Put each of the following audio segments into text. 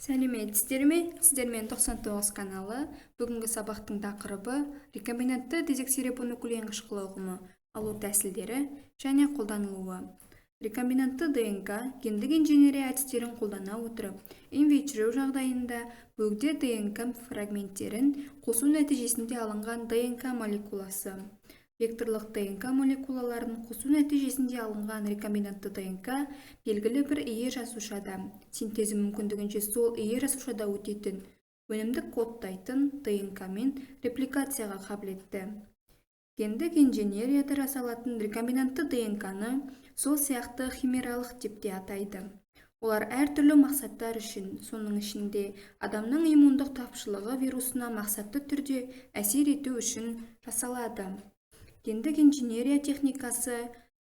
Сәлеметсіздер ме? Сіздермен 99 каналы. Бүгінгі сабақтың тақырыбы рекомбинантты дезоксирибонуклеин қышқылы ұғымы, алу тәсілдері және қолданылуы. Рекомбинантты ДНК гендік инженерия әдістерін қолдана отырып, инвитро жағдайында бөгде ДНК фрагменттерін қосу нәтижесінде алынған ДНК молекуласы. Векторлық ДНК молекулаларын қосу нәтижесінде алынған рекомбинантты ДНК белгілі бір ие жасушада, синтезі мүмкіндігінше сол ие жасушада өтетін өнімдік кодтайтын ДНК мен репликацияға қабілетті. Гендік инженерияда жасалатын рекомбинантты ДНК-ны сол сияқты химералық типте атайды. Олар әртүрлі мақсаттар үшін, соның ішінде адамның иммундық тапшылығы вирусына мақсатты түрде әсер ету үшін жасалады. Гендік инженерия техникасы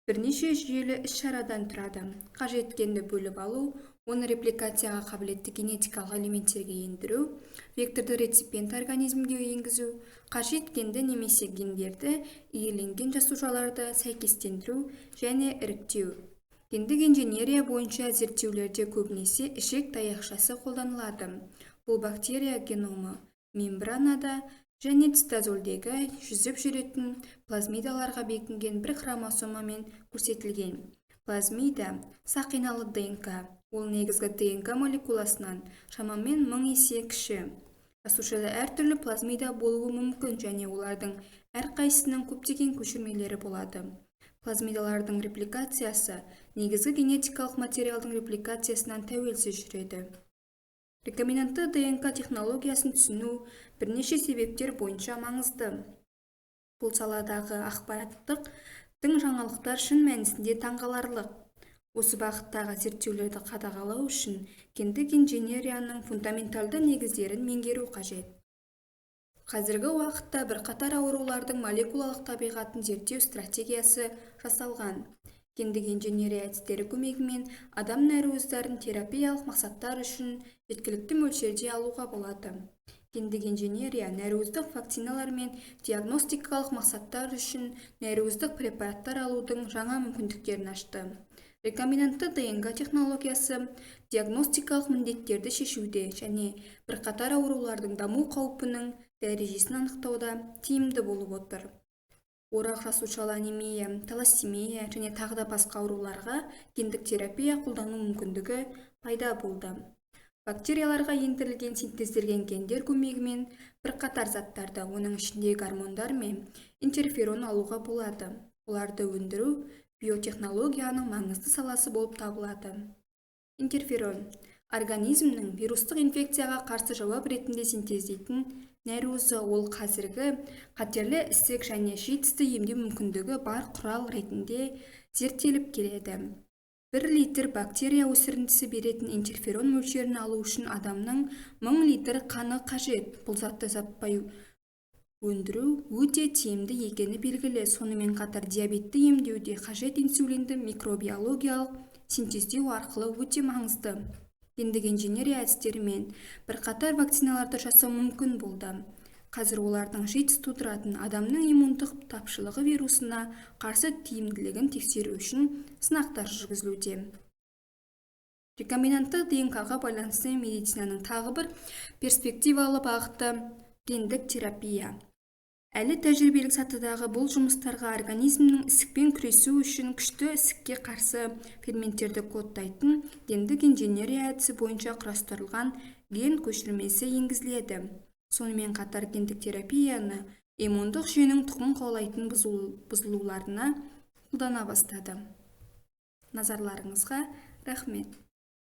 бірнеше жүйелі іс-шарадан тұрады. Қажет генді бөліп алу, оны репликацияға қабілетті генетикалық элементтерге ендіру, векторды реципиент организмге енгізу, қажет генді немесе гендерді иеленген жасушаларды сәйкестендіру және іріктеу. Гендік инженерия бойынша зерттеулерде көбінесе ішек таяқшасы қолданылады. Бұл бактерия геномы мембранада және цитозөлдегі жүзіп жүретін плазмидаларға бекінген бір хромосомамен көрсетілген. Плазмида сақиналы ДНК. Ол негізгі ДНК молекуласынан шамамен 1000 есе кіші. Жасушада әртүрлі плазмида болуы мүмкін және олардың әрқайсының көптеген көшірмелері болады. Плазмидалардың репликациясы негізгі генетикалық материалдың репликациясынан тәуелсіз жүреді. Рекомбинантты ДНК технологиясын түсіну бірнеше себептер бойынша маңызды. Бұл саладағы ақпараттық тың жаңалықтар шын мәнісінде таңғаларлық. Осы бағыттағы зерттеулерді қадағалау үшін гендік инженерияның фундаменталды негіздерін меңгеру қажет. Қазіргі уақытта бірқатар аурулардың молекулалық табиғатын зерттеу стратегиясы жасалған. Гендік инженерия әдістері көмегімен адам нәруыздарын терапиялық мақсаттар үшін жеткілікті мөлшерде алуға болады. Гендік инженерия нәруыздық вакциналар мен диагностикалық мақсаттар үшін нәруыздық препараттар алудың жаңа мүмкіндіктерін ашты. Рекомбинантты ДНК технологиясы диагностикалық міндеттерді шешуде және бірқатар аурулардың даму қаупінің дәрежесін анықтауда тиімді болып отыр. Орақ жасушалы анемия, талассемия және тағы басқа ауруларға гендік терапия қолдану мүмкіндігі пайда болды. Бактерияларға ендірілген синтезделген гендер көмегімен бірқатар заттарды, оның ішінде гормондар мен интерферон алуға болады. Оларды өндіру биотехнологияның маңызды саласы болып табылады. Интерферон организмнің вирустық инфекцияға қарсы жауап ретінде синтездейтін нәруызы. Ол қазіргі қатерлі ісік және житсті емдеу мүмкіндігі бар құрал ретінде зерттеліп келеді. 1 литр бактерия өсіріндісі беретін интерферон мөлшерін алу үшін адамның 1000 литр қаны қажет. Бұл затты жаппай өндіру өте тиімді екені белгілі. Сонымен қатар диабетті емдеуде қажет инсулинді микробиологиялық синтездеу арқылы өте маңызды. Гендік инженерия әдістерімен бірқатар вакциналарды жасау мүмкін болды. Қазір олардың житс тудыратын адамның иммундық тапшылығы вирусына қарсы тиімділігін тексеру үшін сынақтар жүргізілуде. Рекомбинантты ДНК-ға байланысты медицинаның тағы бір перспективалы бағыты гендік терапия. Әлі тәжірибелік сатыдағы бұл жұмыстарға организмнің ісікпен күресу үшін күшті ісікке қарсы ферменттерді кодтайтын гендік инженерия әдісі бойынша құрастырылған ген көшірмесі енгізіледі. Сонымен қатар гендік терапияны иммундық жүйенің тұқым қуалайтын бұзылуларына қолдана бастады. Назарларыңызға рахмет.